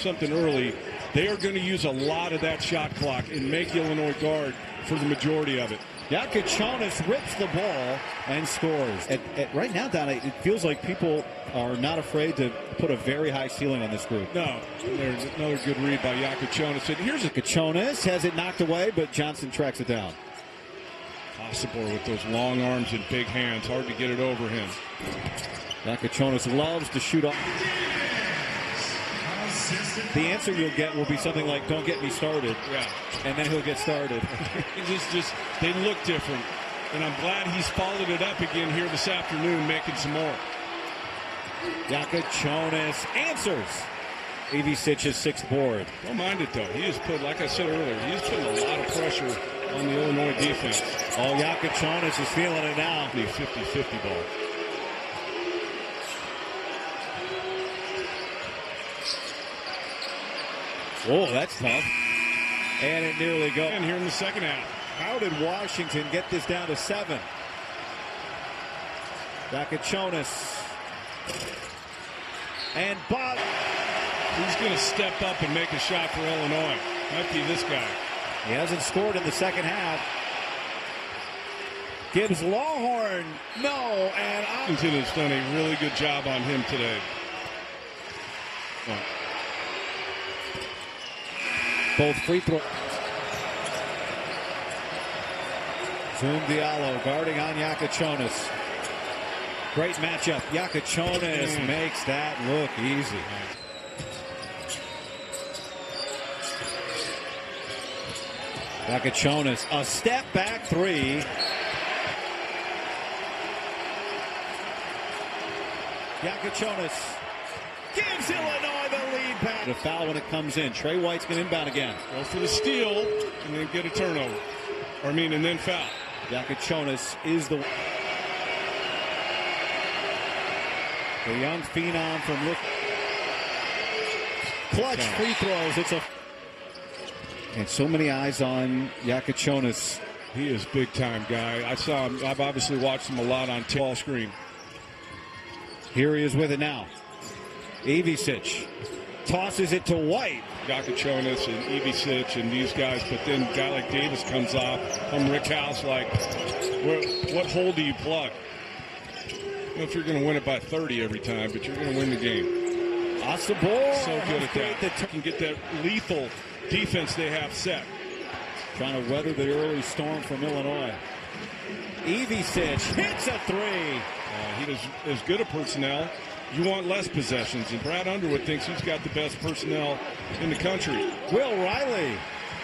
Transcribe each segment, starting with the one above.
something early, they are going to use a lot of that shot clock and make Illinois guard for the majority of it. Jakucionis rips the ball and scores. Right now, Don, it feels like people are not afraid to put a very high ceiling on this group. No, there's another good read by Jakucionis. And here's Jakucionis has it knocked away, but Johnson tracks it down. Kasparas with those long arms and big hands. Hard to get it over him. Jakucionis loves to shoot off. The answer you'll get will be something like, "Don't get me started." Yeah. And then he'll get started. just they look different. And I'm glad he's followed it up again here this afternoon, making some more. Jakucionis answers. Ivicic's sixth board. Don't mind it, though. He has put, like I said earlier, he's putting a lot of pressure on the Illinois defense. Oh, Jakucionis is feeling it now. The 50-50 ball. Oh, that's tough. And it nearly goes. And here in the second half. How did Washington get this down to 7? Jakucionis. And Bob. Who's going to step up and make a shot for Illinois? Might be this guy. He hasn't scored in the second half. Gibbs Lawhorn. No. And Washington has done a really good job on him today. Oh. Both free throw. Zoom Diallo guarding on Jakucionis. Great matchup. Jakucionis makes that look easy. Jakucionis, a step back three. Jakucionis gives Illinois the lead back. A foul when it comes in. Trey White's going to inbound again. Go for the steal and then get a turnover. And then foul. Jakucionis is the young phenom from clutch free throws. And so many eyes on Jakucionis. He is big time guy. I saw him. I've obviously watched him a lot on ball screen. Here he is with it now. Ivicic tosses it to White. Jakucionis and Ivicic and these guys, but then a guy like Davis comes off from Rick House like, what hole do you plug? I don't know if you're going to win it by 30 every time, but you're going to win the game. Astabor so good at that. Can get that lethal defense they have set. Trying to weather the early storm from Illinois. Ivicic hits a three. He is as good a personnel. You want less possessions, and Brad Underwood thinks he's got the best personnel in the country. Will Riley,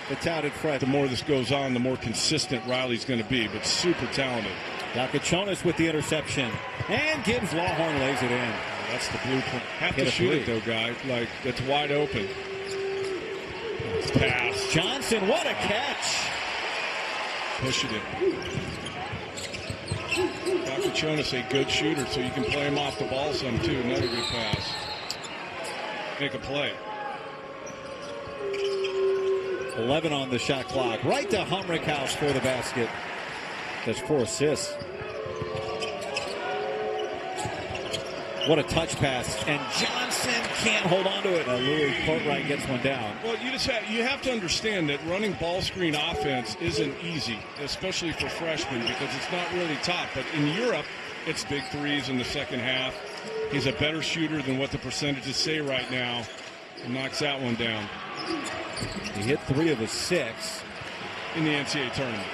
the touted freshman. The more this goes on, the more consistent Riley's going to be, but super talented. Jakucionis with the interception, and Gibbs Lawhorn lays it in. That's the blueprint. Have to shoot it, though, guy. Like, it's wide open. Pass. Johnson, what a catch. Pushing it. Jakucionis a good shooter, so you can play him off the ball some, too. Another good pass. Make a play. 11 on the shot clock. Right to Humrick House for the basket. That's 4 assists. What a touch pass. And Johnson can't hold on to it. Louis Courtright gets one down. Well, you have to understand that running ball screen offense isn't easy, especially for freshmen, because it's not really top. But in Europe, it's big threes in the second half. He's a better shooter than what the percentages say right now. And knocks that one down. He hit 3 of his 6 in the NCAA tournament.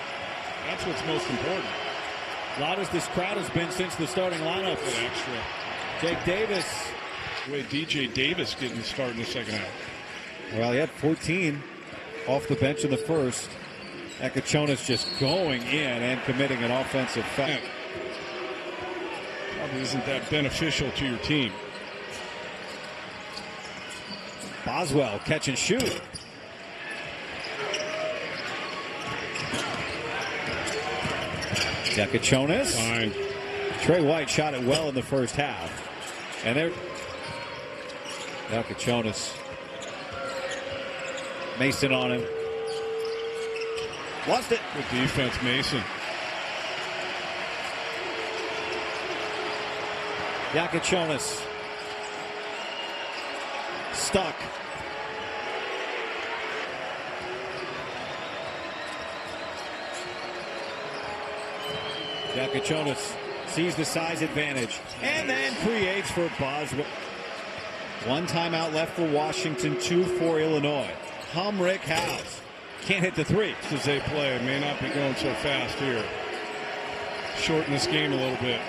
That's what's most important. Loudest this crowd has been since the starting lineup. Good extra. Jake Davis. Wait, DJ Davis getting the start in the second half. Well, he had 14 off the bench in the first. Jakucionis just going in and committing an offensive foul. Probably isn't that beneficial to your team. Boswell catch and shoot. Jakucionis. Fine. Trey White shot it well in the first half. And there, Jakucionis. Mason on him. Lost it. Good defense, Mason. Jakucionis. Stuck. Jakucionis sees the size advantage and then creates for Boswell. 1 timeout left for Washington, 2 for Illinois. Humrick House can't hit the 3. As they play, may not be going so fast here. Shorten this game a little bit.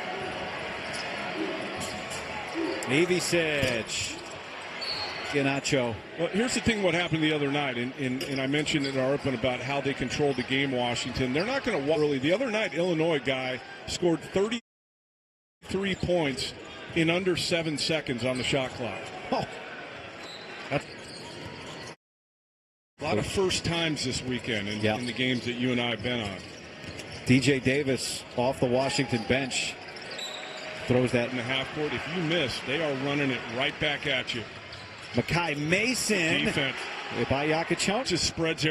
Ivicic. Ganacho. Well, here's the thing what happened the other night, and I mentioned in our open about how they controlled the game, Washington. They're not going to really. The other night, Illinois guy scored 33 points in under 7 seconds on the shot clock. Oh. That's a lot of first times this weekend in the games that you and I have been on. DJ Davis off the Washington bench. Throws that in the half court. If you miss, they are running it right back at you. Makai Mason. Defense. By Jakucionis. Just spreads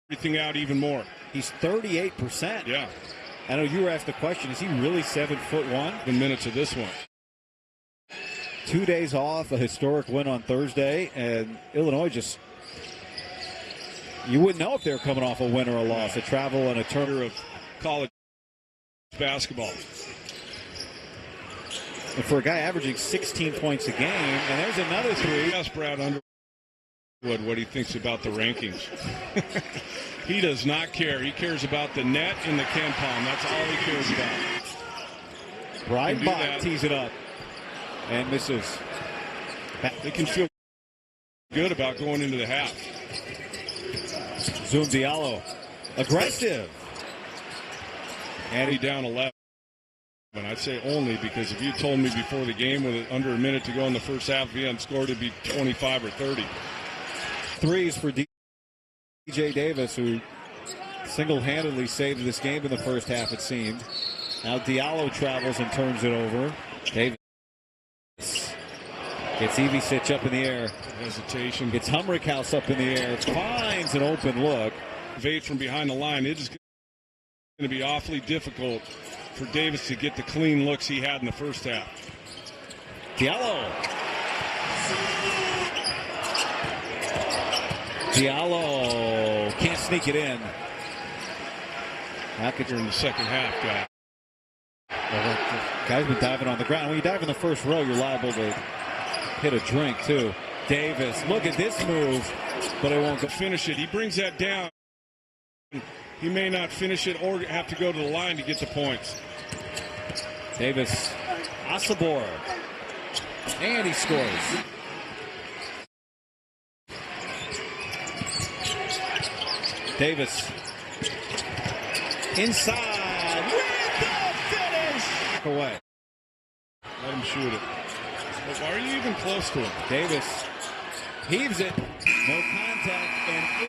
everything out even more. He's 38%. Yeah. I know you were asked the question, is he really 7'1"? The minutes of this one. 2 days off, a historic win on Thursday, and Illinois just, you wouldn't know if they were coming off a win or a loss, a travel and a turn of college basketball. And for a guy averaging 16 points a game, and there's another 3. Ask Brad Underwood what he thinks about the rankings. He does not care. He cares about the net and the KenPom. That's all he cares about. Brian Bott tees it up and misses. They can feel good about going into the half. Zoom Diallo, aggressive. And he down 11. And I'd say only because if you told me before the game with under a minute to go in the first half, if he hadn't scored, it'd be 25 or 30. 3s for DJ Davis, who single-handedly saved this game in the first half, it seemed. Now Diallo travels and turns it over. Davis gets Ivicic up in the air. Hesitation. Gets Humrick House up in the air. Finds an open look. Evade from behind the line. It is going to be awfully difficult for Davis to get the clean looks he had in the first half. Diallo. Diallo can't sneak it in. You're in the second half, guy. Guy's been diving on the ground. When you dive in the first row, you're liable to hit a drink, too. Davis, look at this move, but it won't go. Finish it. He brings that down. He may not finish it or have to go to the line to get the points. Davis, Asabor, and he scores. Davis, inside, with the finish. Away. Let him shoot it. But why are you even close to him? Davis heaves it, no contact, and